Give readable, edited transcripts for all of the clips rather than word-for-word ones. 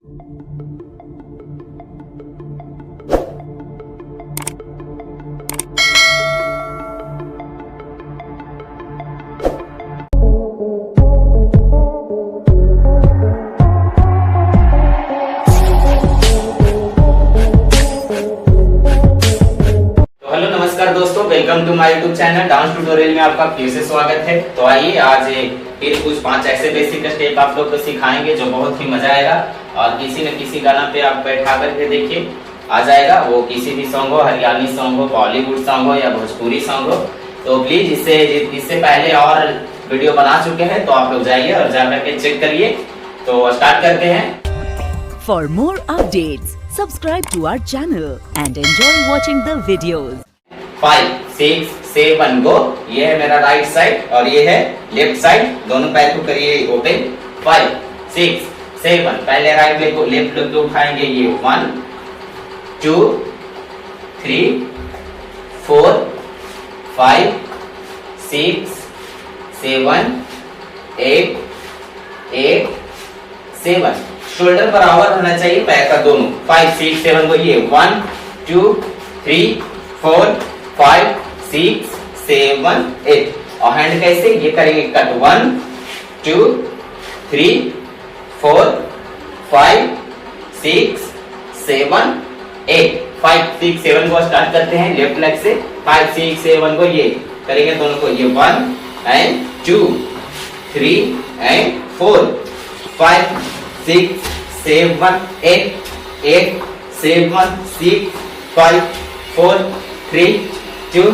नमस्कार दोस्तों, welcome to my YouTube channel. Dance tutorial में आपका फिर से स्वागत है। तो आइए आज फिर कुछ 5 ऐसे बेसिक स्टेप आप लोग को सिखाएंगे जो बहुत ही मजा आएगा और किसी न किसी गाना पे आप बैठा करके देखिए आ जाएगा। वो किसी भी सॉन्ग हो, हरियाणवी सॉन्ग हो, बॉलीवुड सॉन्ग हो या भोजपुरी सॉन्ग हो। तो प्लीज इससे पहले और वीडियो बना चुके हैं तो आप लोग जाइए और जा करके चेक करिए। तो स्टार्ट करते हैं। For more updates, subscribe to our channel and enjoy watching the videos. 5, 6, 7 गो। ये है मेरा राइट साइड और ये है लेफ्ट साइड। दोनों पैर को करिए ओपन। 5, 6, 7। पहले राइट लेग को लेफ्ट लेग को उठाएंगे। ये 1, 2, 3, 4, 5, 6, 7, 8, 7। शोल्डर बराबर होना चाहिए पैर का दोनों। 5, 6, 7 को ये 1, 2, 3, 4, 5, 6, 7, 8। और हैंड कैसे ये करेंगे कट। 1, 2, 3, 4, 5, 6, 7, 8। 5, 6, 7 को स्टार्ट करते हैं लेफ्ट लेग से। 5, 6, 7 को ये करेंगे दोनों को। ये 1 एंड 2, 3 एंड 4, 5, 6, 7, 8, 7, 6, 5, 4, 3, 2,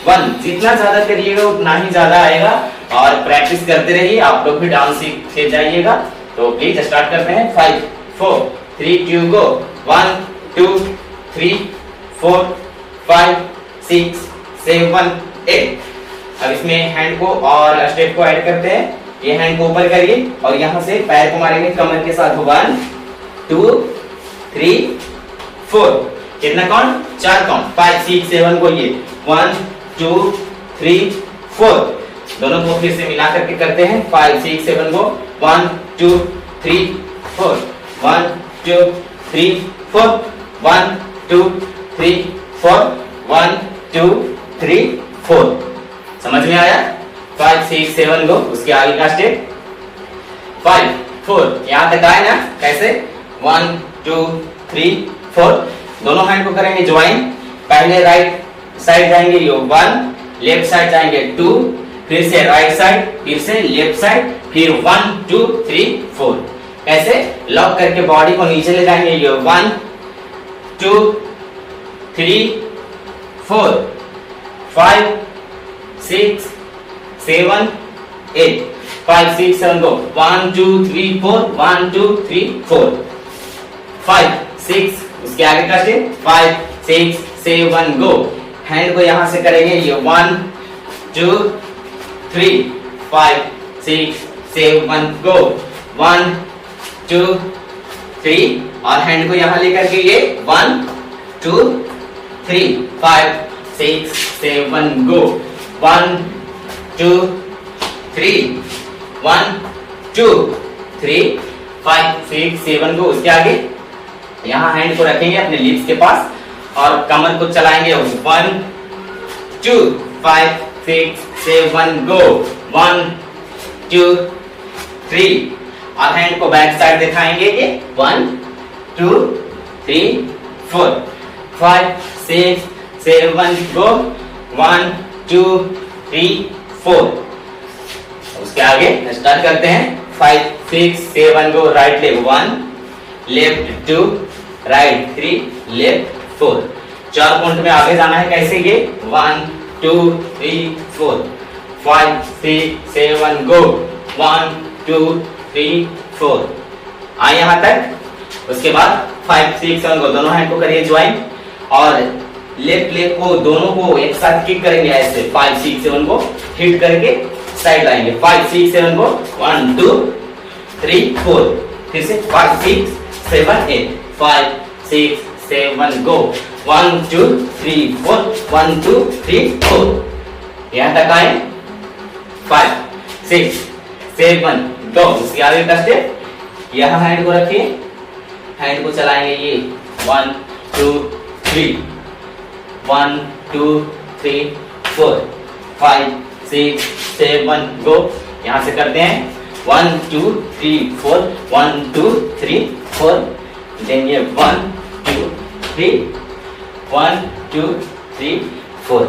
1। जितना ज्यादा करिएगा उतना ही ज्यादा आएगा और प्रैक्टिस करते रहिए। आप लोग भी डांस सीख जाइएगा। तो प्लीज स्टार्ट करते हैं। 5, 4, 3, 2 गो। 1, 2, 3, 4, 5, 6, 7, 8। अब इसमें हैंड को और स्टेप को ऐड करते हैं। ये हैंड को ऊपर करिए और यहाँ से पैर को मारेंगे कमर के साथ। 1, 2, 3, 4। कितना काउंट? 4 काउंट। 5, 6, 7 को ये 1, 2, 3, 4। दोनों को फिर से मिला करके करते हैं। 5, 6, 7 को 1, 2, 3, 4, 1, 2, 3, 4, 1, 2, 3, 4, 1, 2, 3, 4। समझ में आया? 5, 6, 7 को उसके आगे का स्टेप 5, 4। यहाँ तक आए ना? कैसे? 1, 2, 3, 4। दोनों हैंड को करेंगे ज्वाइन। पहले राइट साइड जाएंगे ये 1, लेफ्ट साइड जाएंगे 2, फिर से राइट साइड, फिर से लेफ्ट साइड, फिर 1, 2, 3, 4। ऐसे लॉक करके बॉडी को नीचे ले जाएंगे। ये 1, 2, 3, 4, 5, 6, 7, 8। 5, 6, 7 को 1, 2, 3, 4, 1, 2, 3, 4, 5, 6। उसके आगे का स्टेप 5, 6, 7 गो। हैंड को यहां से करेंगे ये 1, 2, 3, 5, 6, 7 गो। 1, 2, 3 और हैंड को यहां लेकर के ये 1, 2, 3, 5, 6, 7 गो। 1, 2, 3, 1, 2, 3, 5, 6, 7 गो। उसके आगे यहाँ हैंड को रखेंगे अपने लिप्स के पास और कमर को चलाएंगे। 1, 2, 5, 6, 7 गो। 1, 2, 3 और हैंड को बैक साइड दिखाएंगे। 1, 2, 3, 4, 5, 6, 7 गो। 1, 2, 3, 4। उसके आगे स्टार्ट करते हैं। 5, 6, 7 go. Right leg 1, left 2, right 3, left 4। 4 point में आगे जाना है। कैसे? ये 1, 2, 3, 4, 5, 6, 7 गो। 1, 2, 3, 4। आए यहाँ तक। उसके बाद 5, 6, 7 को दोनों हैंड को करिए ज्वाइन और लेफ्ट लेग को दोनों को एक साथ किक करेंगे। ऐसे 5, 6, 7 को हिट करके साइड लाएंगे। 5, 6, 7 को 1, 2, 3, 4। फिर से 5, 6, 7, 8। 5, 6, 7 गो। 1, 2, 3, 4, 1, 2, 3, 4। यहाँ तक आए। 5, 6, 7 गो। उसके आगे का स्टेप यहाँ हैंड को रखिए हैंड को चलाएंगे ये 1 2 3 1 2 3 4 5 6 7 गो। यहाँ से करते हैं 1 2 3 4 1 2 3 4 देन ये 1 2 3 1 2 3 4।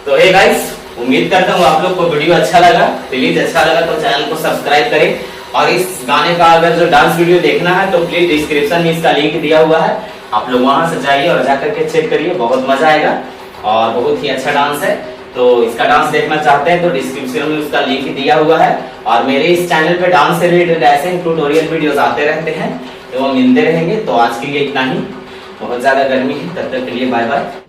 तो हे गाइस, उम्मीद करता हूँ आप लोग को वीडियो अच्छा लगा। प्लीज अच्छा लगा तो चैनल को सब्सक्राइब करें, और इस गाने का अगर जो डांस वीडियो देखना है तो प्लीज डिस्क्रिप्शन में इसका लिंक दिया हुआ है, आप लोग वहां से जाइए और जाकर के चेक करिए, बहुत मजा आएगा और बहुत ही अच्छा डांस है। तो इसका डांस देखना चाहते हैं तो डिस्क्रिप्शन में उसका लिंक दिया हुआ है। और मेरे इस चैनल पे डांस से रिलेटेड ऐसे ट्यूटोरियल वीडियोस आते रहते हैं, तो वो मिलते रहेंगे। तो आज के लिए इतना ही, बहुत ज्यादा गर्मी है, तब तक के लिए बाय बाय।